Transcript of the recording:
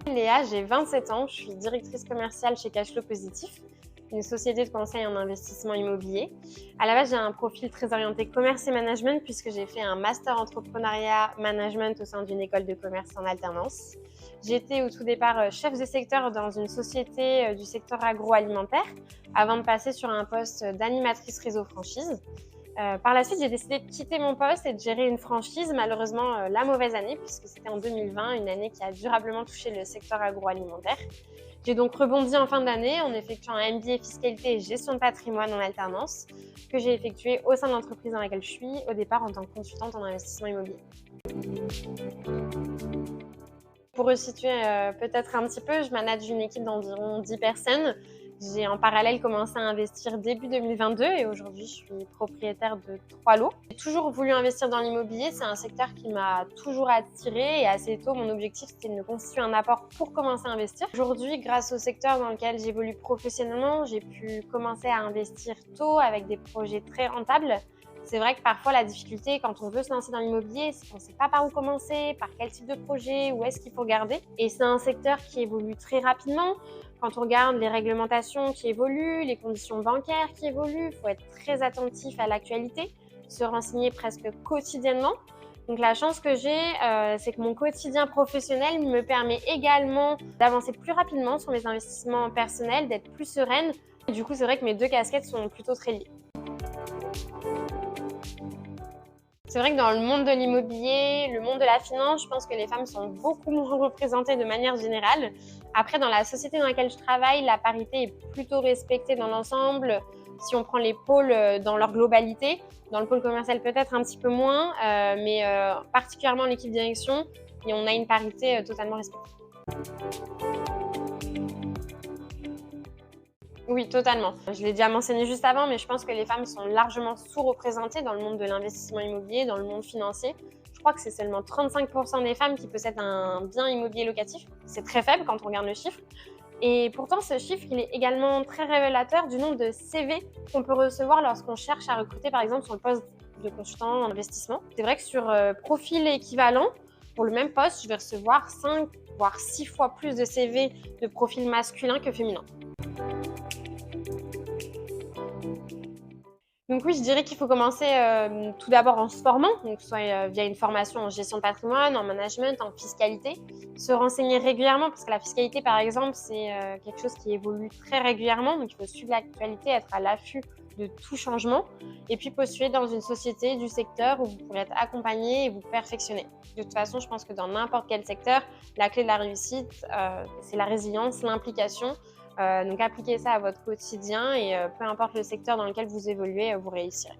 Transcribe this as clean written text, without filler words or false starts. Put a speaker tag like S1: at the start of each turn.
S1: Léa, j'ai 27 ans, je suis directrice commerciale chez Cashflow Positif, une société de conseil en investissement immobilier. À la base, j'ai un profil très orienté commerce et management puisque j'ai fait un master entrepreneuriat management au sein d'une école de commerce en alternance. J'étais au tout départ chef de secteur dans une société du secteur agroalimentaire avant de passer sur un poste d'animatrice réseau franchise. Par la suite, j'ai décidé de quitter mon poste et de gérer une franchise, malheureusement la mauvaise année, puisque c'était en 2020, une année qui a durablement touché le secteur agroalimentaire. J'ai donc rebondi en fin d'année en effectuant un MBA fiscalité et gestion de patrimoine en alternance, que j'ai effectué au sein de l'entreprise dans laquelle je suis, au départ en tant que consultante en investissement immobilier. Pour resituer peut-être un petit peu, je manage une équipe d'environ 10 personnes. J'ai en parallèle commencé à investir début 2022 et aujourd'hui, je suis propriétaire de 3 lots. J'ai toujours voulu investir dans l'immobilier, c'est un secteur qui m'a toujours attirée et assez tôt, mon objectif, c'était de me constituer un apport pour commencer à investir. Aujourd'hui, grâce au secteur dans lequel j'évolue professionnellement, j'ai pu commencer à investir tôt avec des projets très rentables. C'est vrai que parfois, la difficulté, quand on veut se lancer dans l'immobilier, c'est qu'on ne sait pas par où commencer, par quel type de projet, où est-ce qu'il faut regarder. Et c'est un secteur qui évolue très rapidement. Quand on regarde les réglementations qui évoluent, les conditions bancaires qui évoluent, il faut être très attentif à l'actualité, se renseigner presque quotidiennement. Donc la chance que j'ai, c'est que mon quotidien professionnel me permet également d'avancer plus rapidement sur mes investissements personnels, d'être plus sereine. Et du coup, c'est vrai que mes deux casquettes sont plutôt très liées. C'est vrai que dans le monde de l'immobilier, le monde de la finance, je pense que les femmes sont beaucoup moins représentées de manière générale. Après, dans la société dans laquelle je travaille, la parité est plutôt respectée dans l'ensemble. Si on prend les pôles dans leur globalité, dans le pôle commercial peut-être un petit peu moins, mais particulièrement l'équipe direction, et on a une parité totalement respectée. Oui, totalement. Je l'ai déjà mentionné juste avant, mais je pense que les femmes sont largement sous-représentées dans le monde de l'investissement immobilier, dans le monde financier. Je crois que c'est seulement 35% des femmes qui possèdent un bien immobilier locatif. C'est très faible quand on regarde le chiffre. Et pourtant, ce chiffre, il est également très révélateur du nombre de CV qu'on peut recevoir lorsqu'on cherche à recruter, par exemple, sur le poste de consultant en investissement. C'est vrai que sur profil équivalent, pour le même poste, je vais recevoir 5 voire 6 fois plus de CV de profil masculin que féminin. Donc oui, je dirais qu'il faut commencer tout d'abord en se formant, donc soit via une formation en gestion de patrimoine, en management, en fiscalité. Se renseigner régulièrement, parce que la fiscalité, par exemple, c'est quelque chose qui évolue très régulièrement, donc il faut suivre l'actualité, être à l'affût de tout changement, et puis postuler dans une société du secteur où vous pourrez être accompagné et vous perfectionner. De toute façon, je pense que dans n'importe quel secteur, la clé de la réussite, c'est la résilience, l'implication. Donc appliquez ça à votre quotidien et peu importe le secteur dans lequel vous évoluez, vous réussirez.